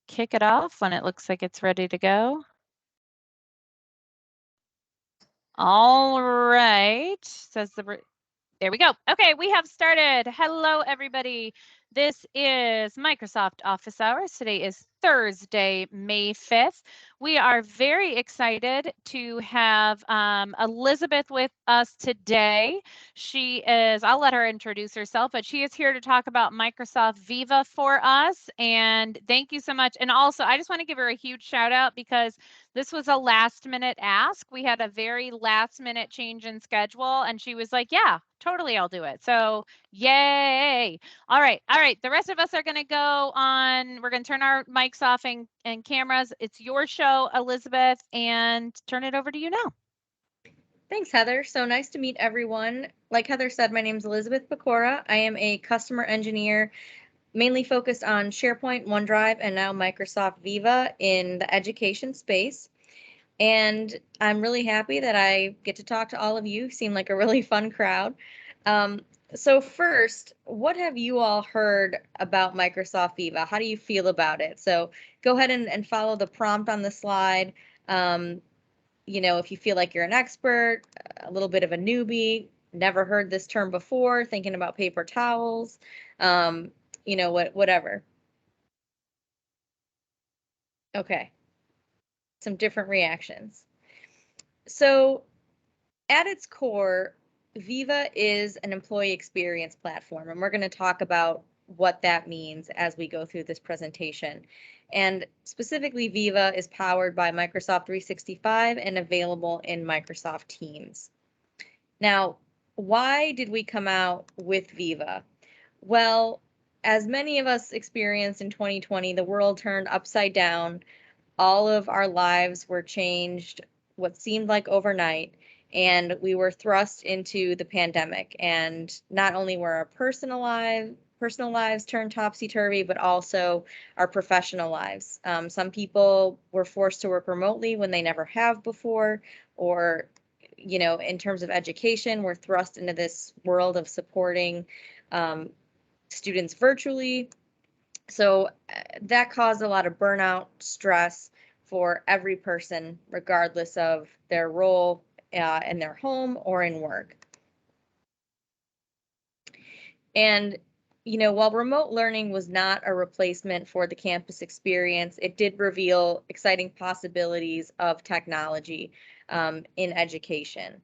kick it off when it looks like it's ready to go. All right, there we go. Okay, we have started. Hello, everybody. This is Microsoft Office Hours. Today is Thursday, May 5th. We are very excited to have Elizabeth with us today. She is, I'll let her introduce herself, but she is here to talk about Microsoft Viva for us. And thank you so much. And also, I just want to give her a huge shout out because this was a last minute ask. We had a very last minute change in schedule, and she was like, yeah, totally, I'll do it. So yay. All right. The rest of us are going to go on. We're going to turn our mics off and cameras. It's your show, Elizabeth, and turn it over to you now. Thanks, Heather. So nice to meet everyone. Like Heather said, my name is Elizabeth Pecora. I am a customer engineer, mainly focused on SharePoint, OneDrive, and now Microsoft Viva in the education space. And I'm really happy that I get to talk to all of you. Seem like a really fun crowd. So first, what have you all heard about Microsoft Viva? How do you feel about it? So go ahead and follow the prompt on the slide. If you feel like you're an expert, a little bit of a newbie, never heard this term before, thinking about paper towels, whatever. Okay, some different reactions. So at its core, Viva is an employee experience platform, and we're going to talk about what that means as we go through this presentation. And specifically, Viva is powered by Microsoft 365 and available in Microsoft Teams. Now, why did we come out with Viva? Well, as many of us experienced in 2020, the world turned upside down. All of our lives were changed what seemed like overnight, and we were thrust into the pandemic. And not only were our personal lives turned topsy-turvy, but also our professional lives. Some people were forced to work remotely when they never have before, or in terms of education, we're thrust into this world of supporting students virtually. So that caused a lot of burnout, stress for every person, regardless of their role in their home or in work. And, while remote learning was not a replacement for the campus experience, it did reveal exciting possibilities of technology in education.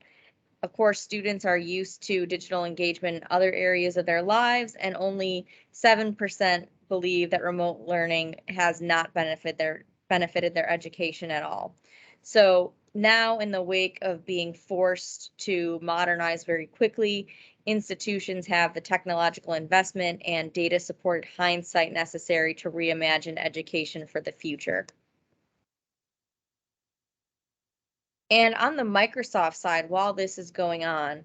Of course, students are used to digital engagement in other areas of their lives, and only 7% believe that remote learning has not benefited their education at all. So now, in the wake of being forced to modernize very quickly, institutions have the technological investment and data-supported hindsight necessary to reimagine education for the future. And on the Microsoft side, while this is going on,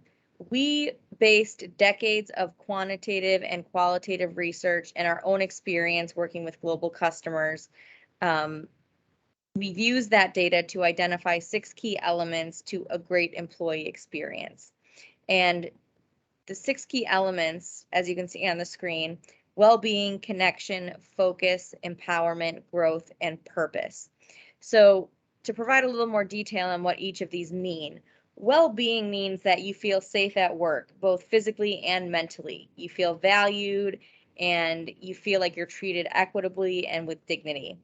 we based decades of quantitative and qualitative research and our own experience working with global customers. We've used that data to identify 6 key elements to a great employee experience. And the 6 key elements, as you can see on the screen: well-being, connection, focus, empowerment, growth, and purpose. So to provide a little more detail on what each of these mean, well-being means that you feel safe at work, both physically and mentally. You feel valued and you feel like you're treated equitably and with dignity.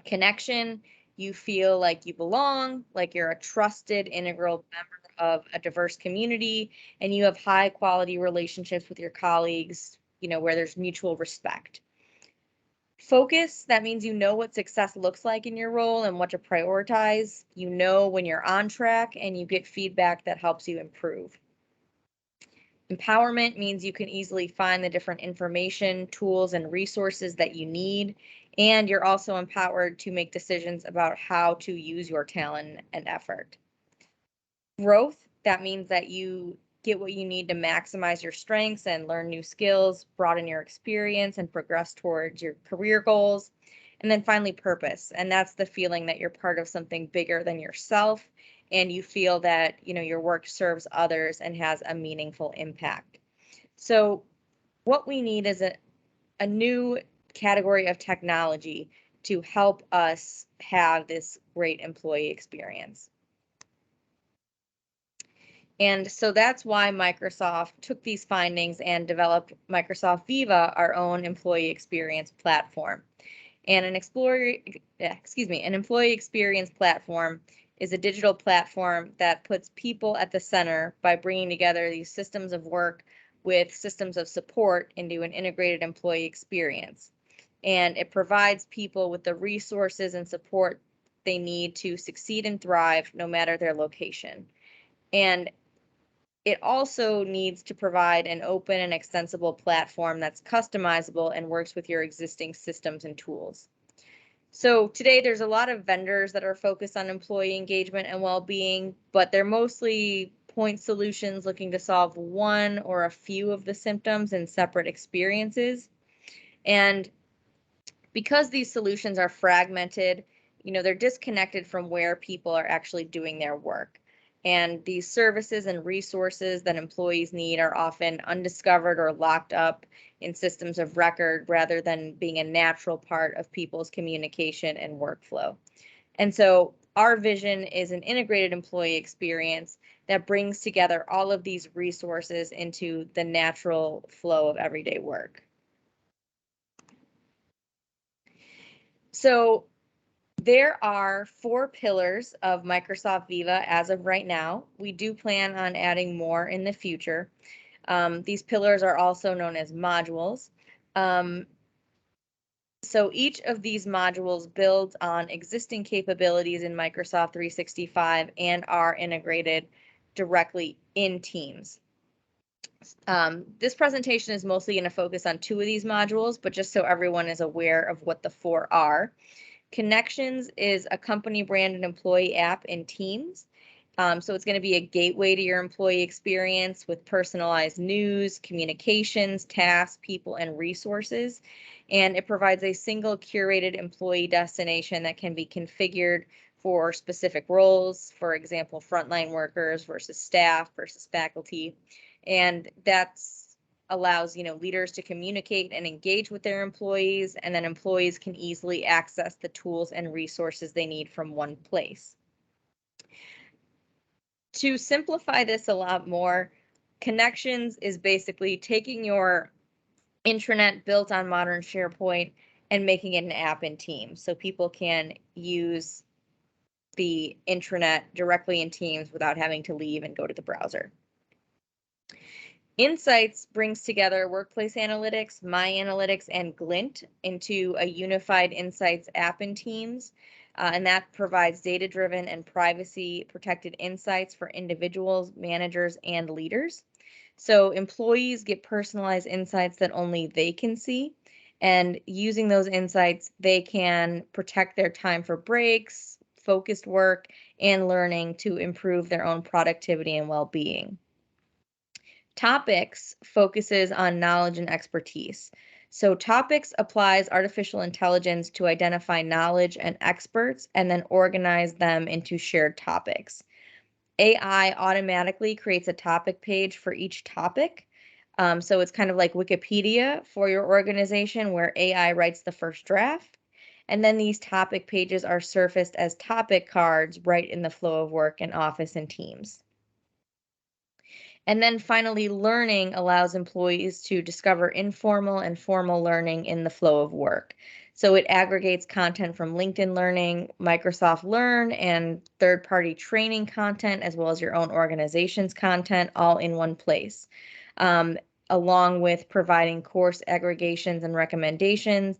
Connection, you feel like you belong, like you're a trusted, integral member of a diverse community, and you have high quality relationships with your colleagues, where there's mutual respect. Focus, that means you know what success looks like in your role and what to prioritize. You know when you're on track and you get feedback that helps you improve. Empowerment means you can easily find the different information, tools, and resources that you need, and you're also empowered to make decisions about how to use your talent and effort. Growth, that means that you get what you need to maximize your strengths and learn new skills, broaden your experience, and progress towards your career goals. And then finally, purpose, and that's the feeling that you're part of something bigger than yourself, and you feel that your work serves others and has a meaningful impact. So what we need is a new category of technology to help us have this great employee experience. And so that's why Microsoft took these findings and developed Microsoft Viva, our own employee experience platform. And an employee experience platform is a digital platform that puts people at the center by bringing together these systems of work with systems of support into an integrated employee experience. And it provides people with the resources and support they need to succeed and thrive no matter their location. And it also needs to provide an open and extensible platform that's customizable and works with your existing systems and tools. So today there's a lot of vendors that are focused on employee engagement and well-being, but they're mostly point solutions looking to solve one or a few of the symptoms in separate experiences. And because these solutions are fragmented, they're disconnected from where people are actually doing their work. And these services and resources that employees need are often undiscovered or locked up in systems of record rather than being a natural part of people's communication and workflow. And so our vision is an integrated employee experience that brings together all of these resources into the natural flow of everyday work. So there are 4 pillars of Microsoft Viva as of right now. We do plan on adding more in the future. These pillars are also known as modules. So each of these modules builds on existing capabilities in Microsoft 365 and are integrated directly in Teams. This presentation is mostly going to focus on 2 of these modules, but just so everyone is aware of what the 4 are. Connections is a company branded employee app in Teams. So it's going to be a gateway to your employee experience with personalized news, communications, tasks, people, and resources. And it provides a single curated employee destination that can be configured for specific roles, for example, frontline workers versus staff versus faculty. And that's allows leaders to communicate and engage with their employees, and then employees can easily access the tools and resources they need from one place. To simplify this a lot more, Connections is basically taking your intranet built on modern SharePoint and making it an app in Teams so people can use the intranet directly in Teams without having to leave and go to the browser. Insights brings together workplace analytics, My Analytics, and Glint into a unified Insights app in Teams, and that provides data-driven and privacy-protected insights for individuals, managers, and leaders. So employees get personalized insights that only they can see, and using those insights, they can protect their time for breaks, focused work, and learning to improve their own productivity and well-being. Topics focuses on knowledge and expertise. So Topics applies artificial intelligence to identify knowledge and experts and then organize them into shared topics. AI automatically creates a topic page for each topic. So it's kind of like Wikipedia for your organization where AI writes the first draft. And then these topic pages are surfaced as topic cards right in the flow of work in Office and Teams. And then finally, learning allows employees to discover informal and formal learning in the flow of work. So it aggregates content from LinkedIn Learning, Microsoft Learn, and third-party training content, as well as your own organization's content, all in one place. Along with providing course aggregations and recommendations,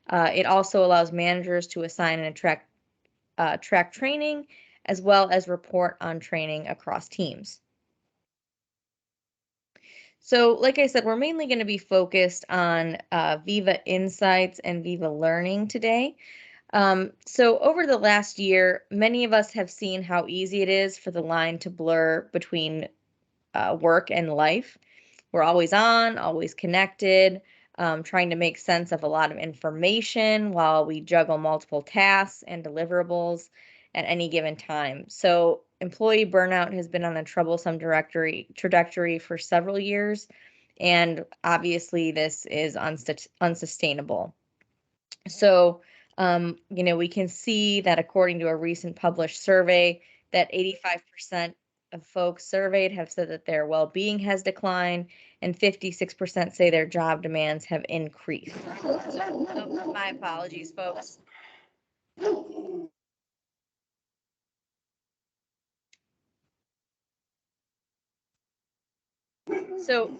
it also allows managers to assign and track training, as well as report on training across teams. So like I said, we're mainly going to be focused on Viva Insights and Viva Learning today. So over the last year, many of us have seen how easy it is for the line to blur between work and life. We're always on, always connected, trying to make sense of a lot of information while we juggle multiple tasks and deliverables at any given time. So employee burnout has been on a troublesome trajectory for several years, and obviously this is unsustainable. So We can see that according to a recent published survey, that 85% of folks surveyed have said that their well-being has declined, and 56% say their job demands have increased. So, my apologies, folks. So,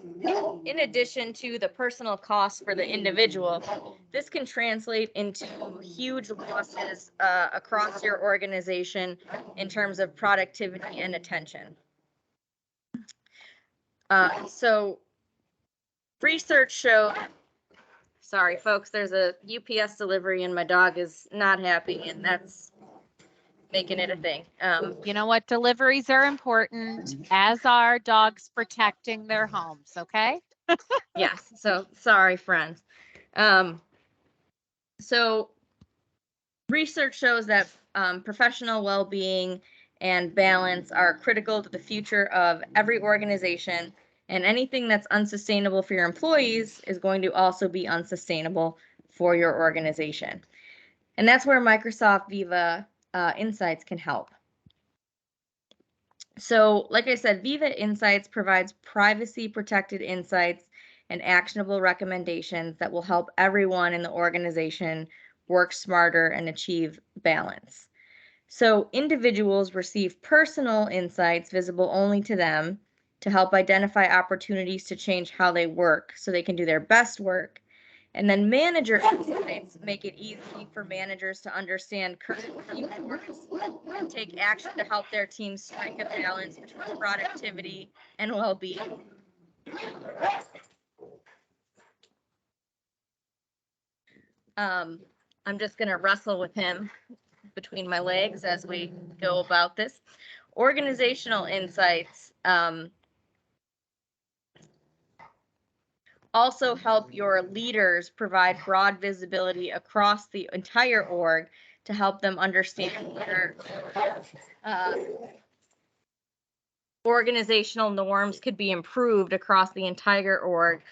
in addition to the personal costs for the individual, this can translate into huge losses across your organization in terms of productivity and attention. So, research showed, sorry, folks, there's a UPS delivery and my dog is not happy, and that's making it a thing. You know what? Deliveries are important, as are dogs protecting their homes, okay? Yes, so sorry, friends. So research shows that professional well-being and balance are critical to the future of every organization, and anything that's unsustainable for your employees is going to also be unsustainable for your organization. And that's where Microsoft Viva Insights can help. So, like I said, Viva Insights provides privacy-protected insights and actionable recommendations that will help everyone in the organization work smarter and achieve balance. So, individuals receive personal insights visible only to them to help identify opportunities to change how they work so they can do their best work. And then manager insights make it easy for managers to understand current team performance and take action to help their teams strike a balance between productivity and well-being. I'm just going to wrestle with him between my legs as we go about this. Organizational insights also help your leaders provide broad visibility across the entire org to help them understand where organizational norms could be improved across the entire org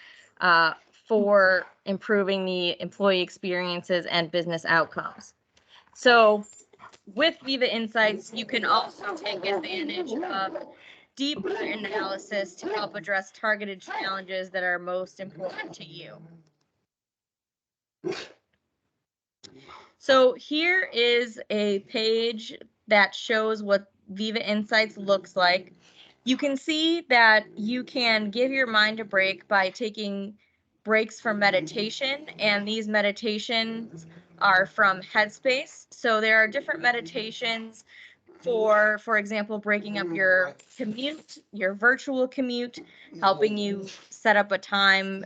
for improving the employee experiences and business outcomes. So with Viva Insights, you can also take advantage of deeper analysis to help address targeted challenges that are most important to you. So here is a page that shows what Viva Insights looks like. You can see that you can give your mind a break by taking breaks from meditation, and these meditations are from Headspace. So there are different meditations for example, breaking up your commute, your virtual commute, helping you set up a time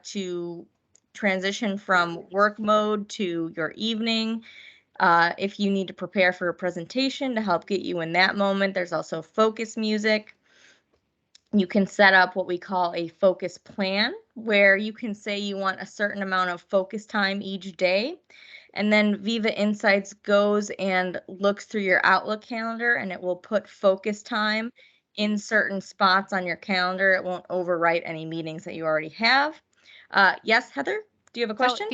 to transition from work mode to your evening. If you need to prepare for a presentation to help get you in that moment, there's also focus music. You can set up what we call a focus plan, where you can say you want a certain amount of focus time each day. And then Viva Insights goes and looks through your Outlook calendar, and it will put focus time in certain spots on your calendar. It won't overwrite any meetings that you already have. Yes, Heather, do you have a question?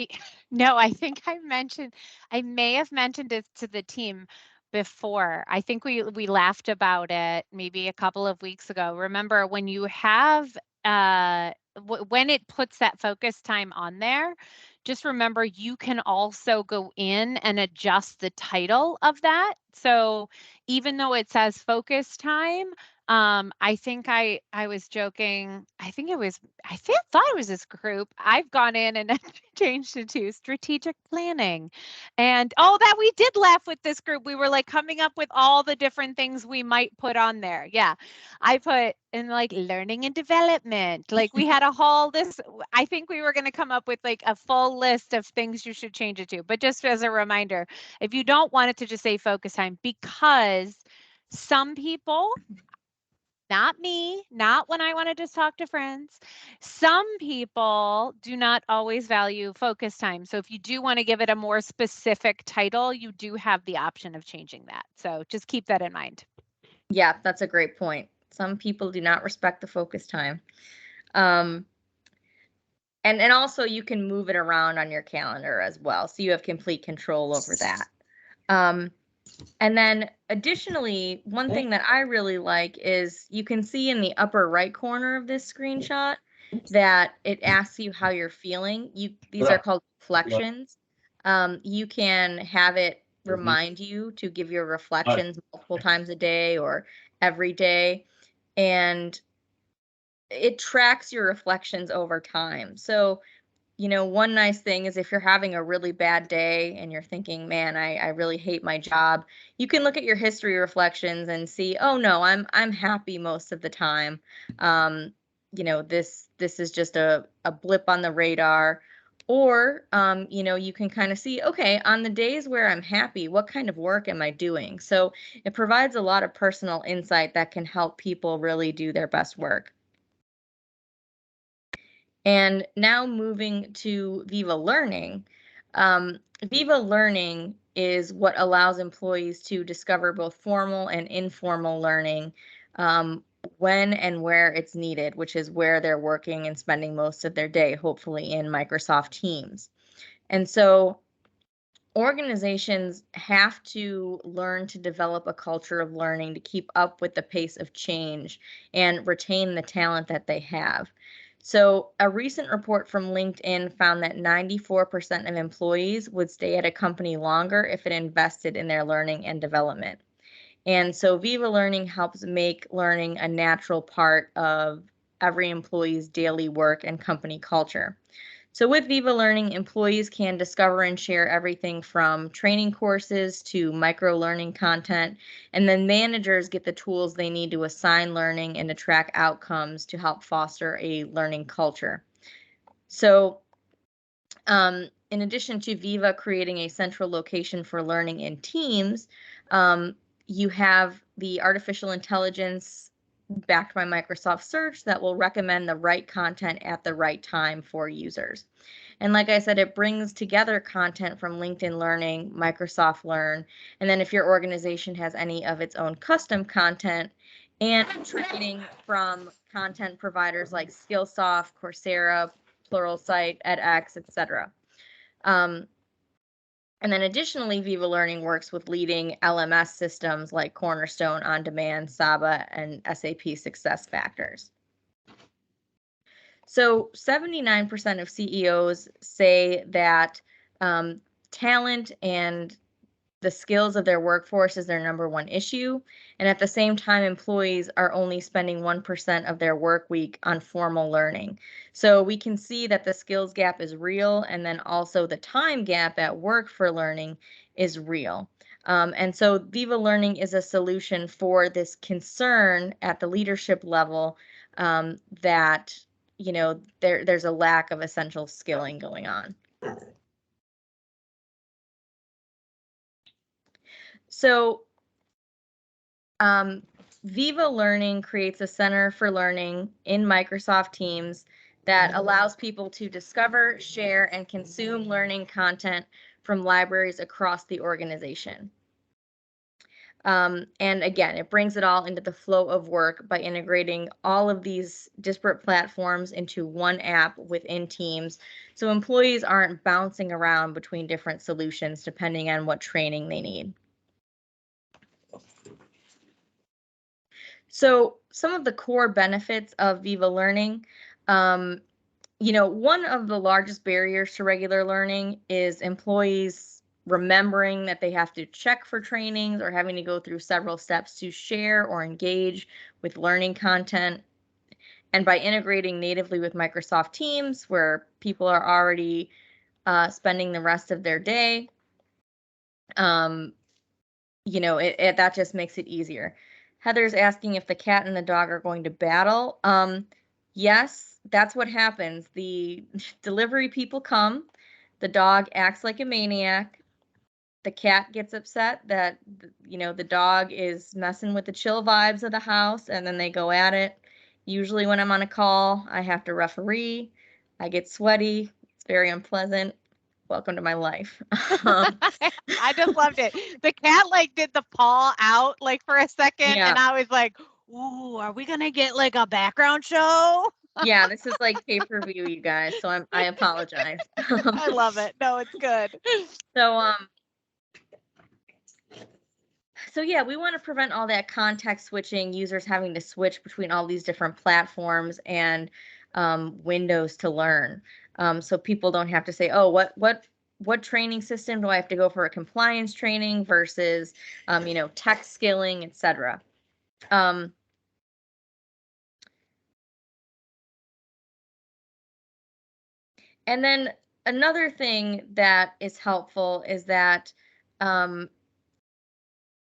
No, I think I may have mentioned it to the team before. I think we laughed about it maybe a couple of weeks ago. Remember, when you have when it puts that focus time on there, just remember you can also go in and adjust the title of that. So even though it says focus time, I think I was joking. I thought it was this group. I've gone in and changed it to strategic planning. And that we did laugh with this group. We were like coming up with all the different things we might put on there. Yeah. I put in like learning and development. Like we had a whole I think we were going to come up with like a full list of things you should change it to. But just as a reminder, if you don't want it to just say focus time, because some people, not me, not when I want to just talk to friends. Some people do not always value focus time. So if you do want to give it a more specific title, you do have the option of changing that. So just keep that in mind. Yeah, that's a great point. Some people do not respect the focus time. And also you can move it around on your calendar as well. So you have complete control over that. And then additionally, one thing that I really like is you can see in the upper right corner of this screenshot that it asks you how you're feeling. These are called reflections. You can have it remind you to give your reflections multiple times a day or every day. And it tracks your reflections over time. So, one nice thing is if you're having a really bad day and you're thinking, man, I really hate my job, you can look at your history reflections and see, oh no, I'm happy most of the time. This is just a blip on the radar. Or, you can kind of see, okay, on the days where I'm happy, what kind of work am I doing? So it provides a lot of personal insight that can help people really do their best work. And now moving to Viva Learning. Viva Learning is what allows employees to discover both formal and informal learning when and where it's needed, which is where they're working and spending most of their day, hopefully in Microsoft Teams. And so organizations have to learn to develop a culture of learning to keep up with the pace of change and retain the talent that they have. So, a recent report from LinkedIn found that 94% of employees would stay at a company longer if it invested in their learning and development. And so, Viva Learning helps make learning a natural part of every employee's daily work and company culture. So with Viva Learning, employees can discover and share everything from training courses to micro learning content, and then managers get the tools they need to assign learning and to track outcomes to help foster a learning culture. So in addition to Viva creating a central location for learning in teams, you have the artificial intelligence backed by Microsoft Search that will recommend the right content at the right time for users. And like I said, it brings together content from LinkedIn Learning, Microsoft Learn, and then if your organization has any of its own custom content, and training from content providers like Skillsoft, Coursera, Pluralsight, edX, etc. And then additionally, Viva Learning works with leading LMS systems like Cornerstone, On Demand, Saba, and SAP SuccessFactors. So 79% of CEOs say that talent and the skills of their workforce is their number one issue. And at the same time, employees are only spending 1% of their work week on formal learning. So we can see that the skills gap is real, and then also the time gap at work for learning is real. And so Viva Learning is a solution for this concern at the leadership level that there's a lack of essential skilling going on. So Viva Learning creates a center for learning in Microsoft Teams that allows people to discover, share, and consume learning content from libraries across the organization. And again, it brings it all into the flow of work by integrating all of these disparate platforms into one app within Teams, so employees aren't bouncing around between different solutions depending on what training they need. So some of the core benefits of Viva Learning, one of the largest barriers to regular learning is employees remembering that they have to check for trainings or having to go through several steps to share or engage with learning content. And by integrating natively with Microsoft Teams, where people are already spending the rest of their day, that just makes it easier. Heather's asking if the cat and the dog are going to battle. Yes, that's what happens. The delivery people come, the dog acts like a maniac, the cat gets upset that, the dog is messing with the chill vibes of the house, and then they go at it. Usually when I'm on a call, I have to referee. I get sweaty. It's very unpleasant. Welcome to my life. I just loved it. The cat did the paw out for a second, yeah. And I was like, ooh, are we gonna get a background show? Yeah, this is like pay-per-view, you guys, so I apologize. I love it. No, it's good. So, so yeah, we want to prevent all that context switching, users having to switch between all these different platforms and windows to learn. So people don't have to say, oh, what training system do I have to go for a compliance training versus, tech skilling, etc. Um, and then another thing that is helpful is that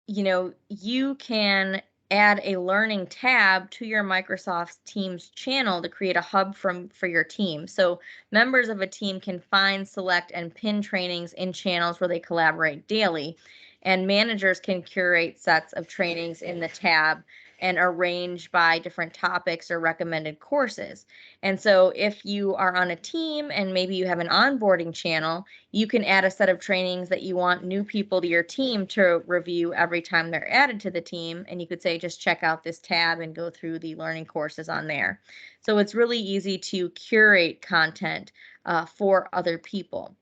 you can add a learning tab to your Microsoft Teams channel to create a hub for your team. So members of a team can find, select, and pin trainings in channels where they collaborate daily. And managers can curate sets of trainings in the tab and arrange by different topics or recommended courses. And so if you are on a team and maybe you have an onboarding channel, you can add a set of trainings that you want new people to your team to review every time they're added to the team. And you could say, just check out this tab and go through the learning courses on there. So it's really easy to curate content for other people.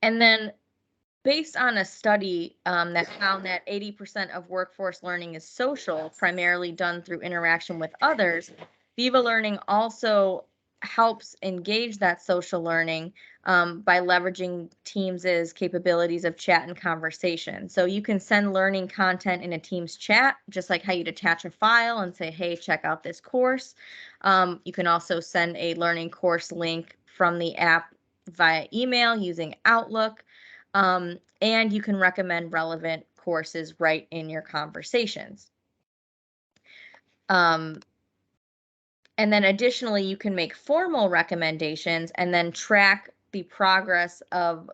And then based on a study that found that 80% of workforce learning is social, primarily done through interaction with others, Viva Learning also helps engage that social learning by leveraging Teams' capabilities of chat and conversation. So you can send learning content in a Teams chat, just like how you'd attach a file and say, hey, check out this course. You can also send a learning course link from the app via email using Outlook. And you can recommend relevant courses right in your conversations. And then additionally, you can make formal recommendations and then track the progress of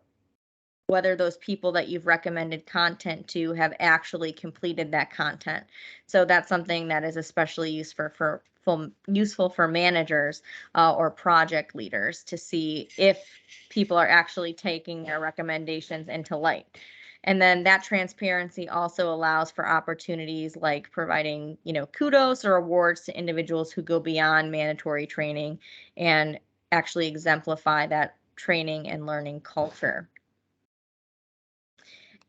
whether those people that you've recommended content to have actually completed that content. So that's something that is especially useful for managers or project leaders to see if people are actually taking their recommendations into light. And then that transparency also allows for opportunities like providing, kudos or awards to individuals who go beyond mandatory training and actually exemplify that training and learning culture.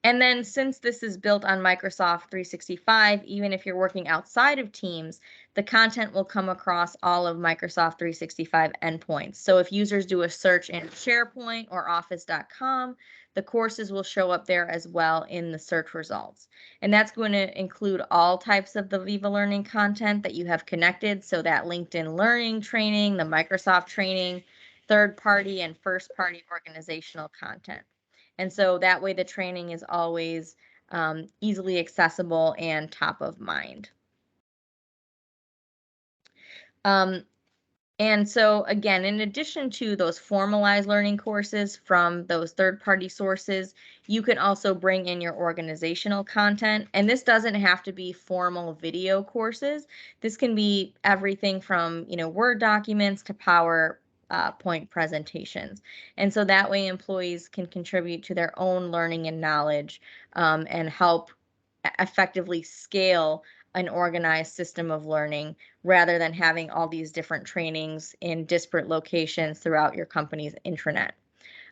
And then since this is built on Microsoft 365, even if you're working outside of Teams, the content will come across all of Microsoft 365 endpoints. So if users do a search in SharePoint or Office.com, the courses will show up there as well in the search results. And that's going to include all types of the Viva Learning content that you have connected. So that LinkedIn Learning training, the Microsoft training, third-party and first-party organizational content. And so that way the training is always easily accessible and top of mind. And so again, in addition to those formalized learning courses from those third-party sources, you can also bring in your organizational content. And this doesn't have to be formal video courses. This can be everything from, Word documents to PowerPoint presentations. And so that way employees can contribute to their own learning and knowledge and help effectively scale an organized system of learning rather than having all these different trainings in disparate locations throughout your company's intranet.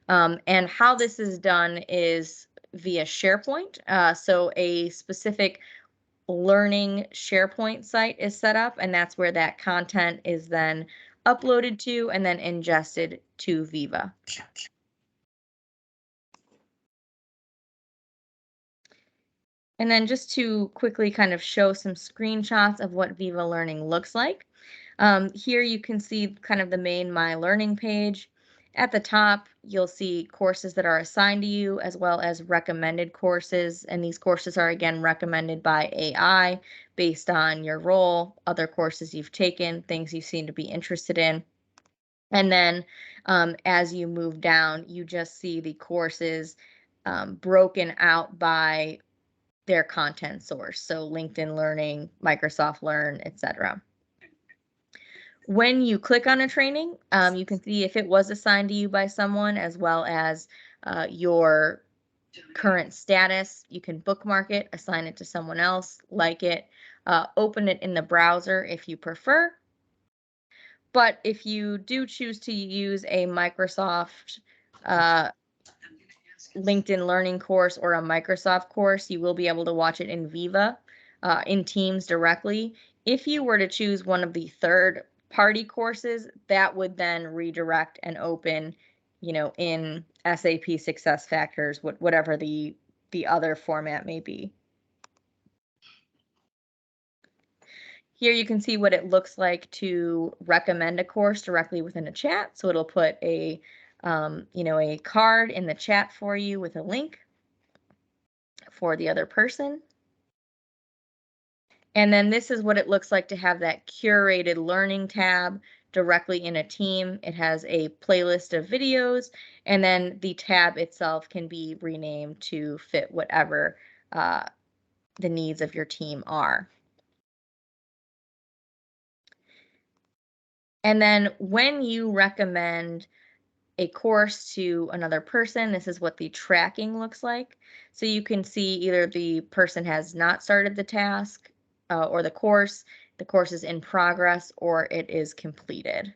And how this is done is via SharePoint. So a specific learning SharePoint site is set up, and that's where that content is then uploaded to and then ingested to Viva. And then just to quickly kind of show some screenshots of what Viva Learning looks like. Here you can see kind of the main My Learning page. At the top, you'll see courses that are assigned to you as well as recommended courses. And these courses are again recommended by AI based on your role, other courses you've taken, things you seem to be interested in. And then as you move down, you just see the courses broken out by their content source. So LinkedIn Learning, Microsoft Learn, etc. When you click on a training, you can see if it was assigned to you by someone as well as your current status. You can bookmark it, assign it to someone else, like it, open it in the browser if you prefer. But if you do choose to use a Microsoft LinkedIn Learning course or a Microsoft course, you will be able to watch it in Viva, in Teams directly. If you were to choose one of the third-party courses, that would then redirect and open, in SAP SuccessFactors, whatever the other format may be. Here you can see what it looks like to recommend a course directly within a chat. So it'll put a card in the chat for you with a link for the other person. And then this is what it looks like to have that curated learning tab directly in a team. It has a playlist of videos, and then the tab itself can be renamed to fit whatever the needs of your team are. And then when you recommend a course to another person, this is what the tracking looks like. So you can see either the person has not started the task or the course is in progress, or it is completed.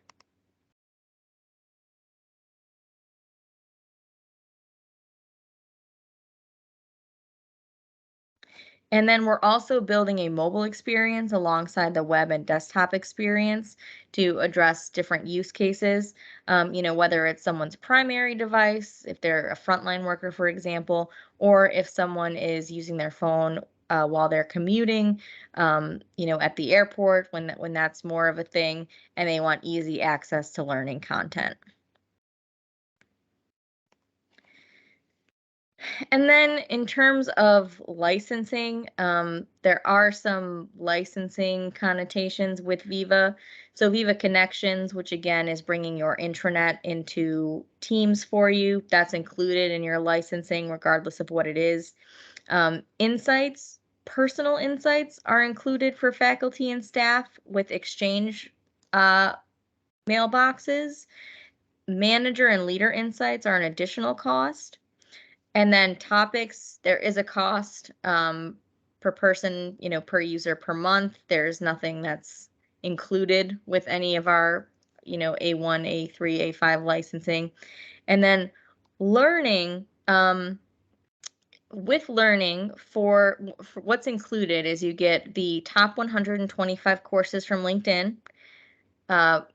And then we're also building a mobile experience alongside the web and desktop experience to address different use cases. Whether it's someone's primary device, if they're a frontline worker, for example, or if someone is using their phone while they're commuting, at the airport when that's more of a thing, and they want easy access to learning content. And then in terms of licensing, there are some licensing connotations with Viva. So Viva Connections, which again is bringing your intranet into Teams for you, that's included in your licensing regardless of what it is. Insights, personal insights are included for faculty and staff with Exchange mailboxes. Manager and leader insights are an additional cost. And then topics, there is a cost per person, per user per month. There's nothing that's included with any of our, A1, A3, A5 licensing. And then learning, with learning, for what's included is you get the top 125 courses from LinkedIn,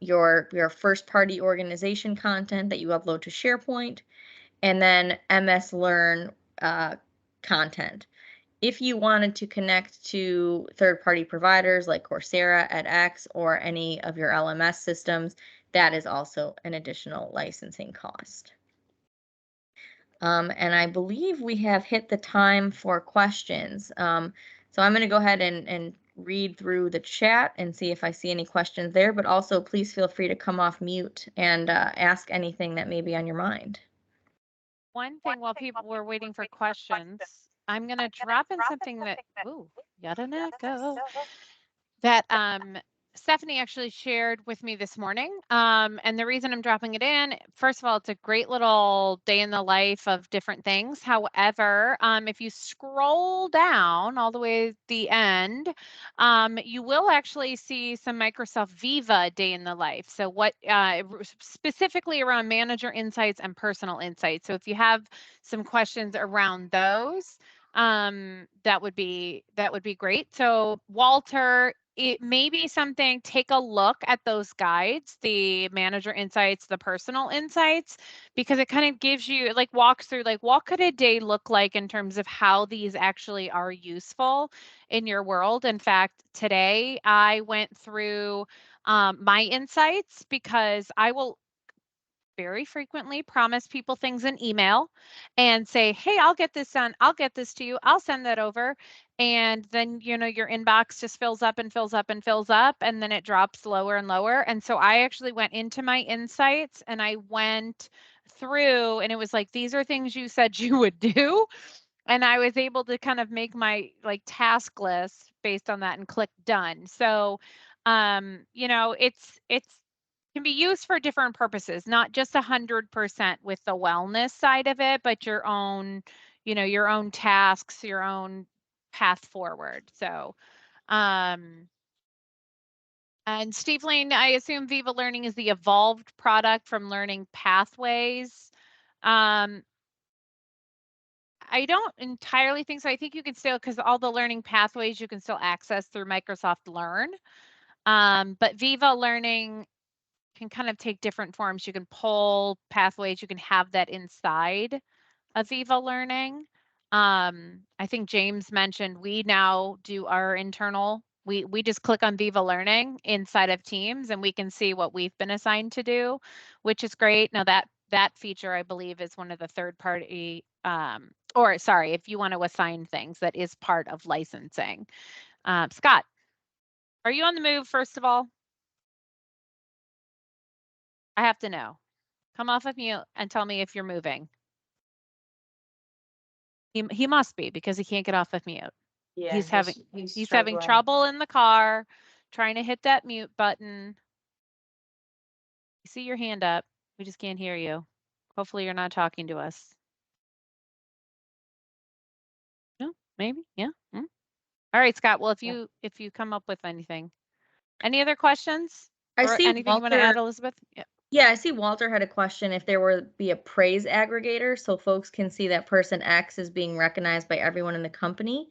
your first party organization content that you upload to SharePoint, and then MS Learn content. If you wanted to connect to third-party providers like Coursera, edX, or any of your LMS systems, that is also an additional licensing cost. And I believe we have hit the time for questions. So I'm going to go ahead and read through the chat and see if I see any questions there, but also please feel free to come off mute and ask anything that may be on your mind. One thing while people were waiting for questions, I'm going to drop in something that, ooh, yet an echo, that Stephanie actually shared with me this morning. And the reason I'm dropping it in, first of all, it's a great little day in the life of different things. However, if you scroll down all the way at the end, you will actually see some Microsoft Viva day in the life. So what specifically around manager insights and personal insights. So if you have some questions around those, that would be great. So Walter, it may be something, take a look at those guides, the manager insights, the personal insights, because it kind of gives you, like, walks through, like, what could a day look like in terms of how these actually are useful in your world. In fact, today I went through my insights, because I will very frequently promise people things in email and say, hey, I'll get this done. I'll get this to you. I'll send that over. And then, your inbox just fills up and fills up and fills up, and then it drops lower and lower. And so I actually went into my insights and I went through, and it was like, these are things you said you would do. And I was able to kind of make my task list based on that and click done. So, it's can be used for different purposes, not just 100% with the wellness side of it, but your own, your own tasks, your own path forward. So, And Steve Lane, I assume Viva Learning is the evolved product from Learning Pathways. I don't entirely think so. I think you can still, because all the learning pathways you can still access through Microsoft Learn. But Viva Learning can kind of take different forms. You can pull pathways, you can have that inside of Viva Learning. I think James mentioned we now do our internal, we just click on Viva Learning inside of Teams and we can see what we've been assigned to do, which is great. Now that feature, I believe, is one of the third party, or sorry, if you want to assign things, that is part of licensing. Scott, are you on the move, first of all? I have to know. Come off of mute and tell me if you're moving. He must be, because he can't get off of mute. Yeah, He's having struggling. trouble in the car trying to hit that mute button. You see your hand up. We just can't hear you. Hopefully you're not talking to us. No, maybe. Yeah. All right, Scott. Well, if you come up with anything. Any other questions? I Or see anything you want to add, Elizabeth? Yeah. Yeah, I see Walter had a question if there would be a praise aggregator so folks can see that person X is being recognized by everyone in the company.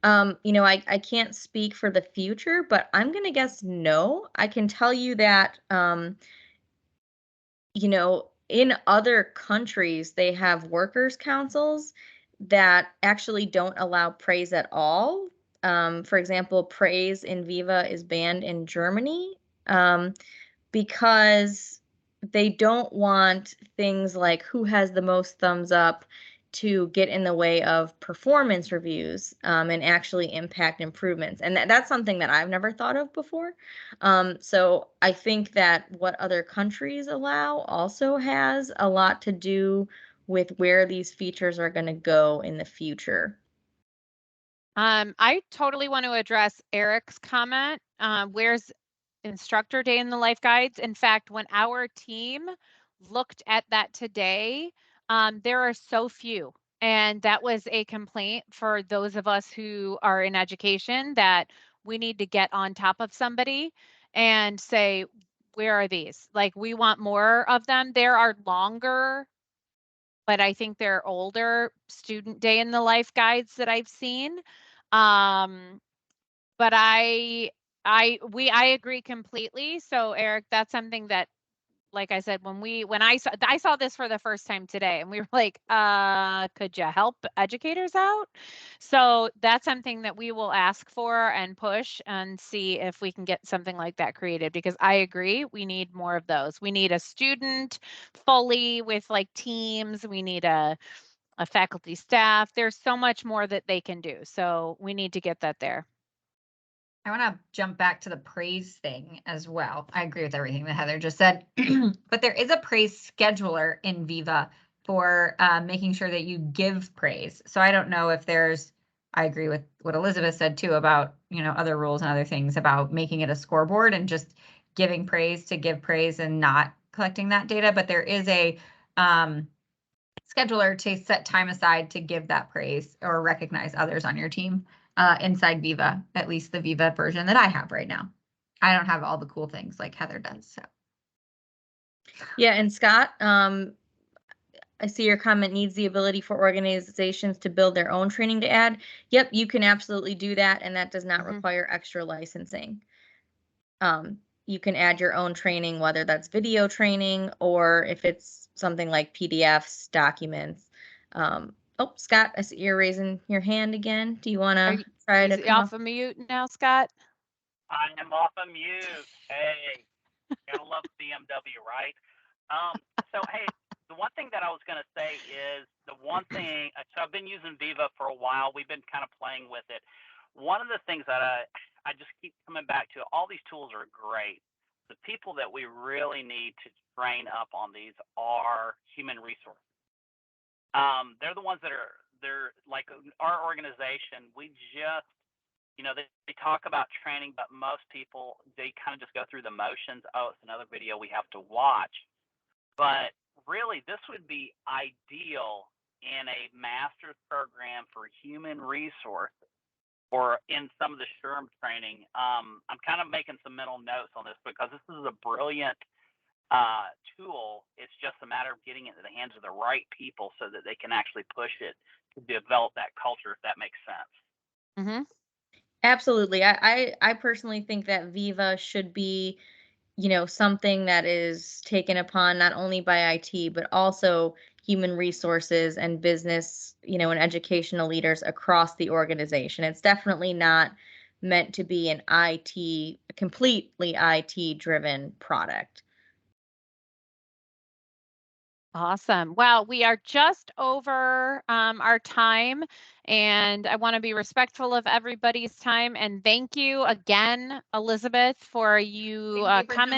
I can't speak for the future, but I'm going to guess no. I can tell you that, in other countries, they have workers' councils that actually don't allow praise at all. For example, praise in Viva is banned in Germany. Because they don't want things like who has the most thumbs up to get in the way of performance reviews, and actually impact improvements. And that's something that I've never thought of before. So I think that what other countries allow also has a lot to do with where these features are going to go in the future. I totally want to address Eric's comment. Where's instructor day in the life guides? In fact, when our team looked at that today, there are so few. And that was a complaint for those of us who are in education, that we need to get on top of somebody and say, where are these? Like, we want more of them. There are longer, but I think they're older student day in the life guides that I've seen. But I agree completely. So Eric, that's something that, like I said, when I saw this for the first time today, and we were like, could you help educators out? So that's something that we will ask for and push and see if we can get something like that created, because I agree, we need more of those. We need a student fully with like teams. We need a faculty staff. There's so much more that they can do. So we need to get that there. I want to jump back to the praise thing as well. I agree with everything that Heather just said, but there is a praise scheduler in Viva for making sure that you give praise. So I don't know if I agree with what Elizabeth said too about, other rules and other things about making it a scoreboard and just giving praise to give praise and not collecting that data. But there is a scheduler to set time aside to give that praise or recognize others on your team. Inside Viva, at least the Viva version that I have right now. I don't have all the cool things like Heather does. So, yeah, and Scott, I see your comment needs the ability for organizations to build their own training to add. Yep, you can absolutely do that, and that does not require extra licensing. You can add your own training, whether that's video training or if it's something like PDFs, documents. Oh, Scott, I see you're raising your hand again. Do you want to try to come off of mute now, Scott? I am off of mute. Hey, gotta love BMW, right? So hey, the one thing that I was gonna say is so I've been using Viva for a while. We've been kind of playing with it. One of the things that I just keep coming back to, all these tools are great. The people that we really need to train up on these are human resources. They're the ones they're like our organization. We just they talk about training, but most people, they kind of just go through the motions. Oh, it's another video we have to watch. But really, this would be ideal in a master's program for human resources or in some of the SHRM training. I'm kind of making some mental notes on this because this is a brilliant tool. It's just a matter of getting it into the hands of the right people so that they can actually push it to develop that culture, if that makes sense. Mm-hmm. Absolutely. I personally think that Viva should be, something that is taken upon not only by IT, but also human resources and business, and educational leaders across the organization. It's definitely not meant to be an completely IT driven product. Awesome. Well, we are just over our time, and I want to be respectful of everybody's time. And thank you again, Elizabeth, for you Thank you for commenting.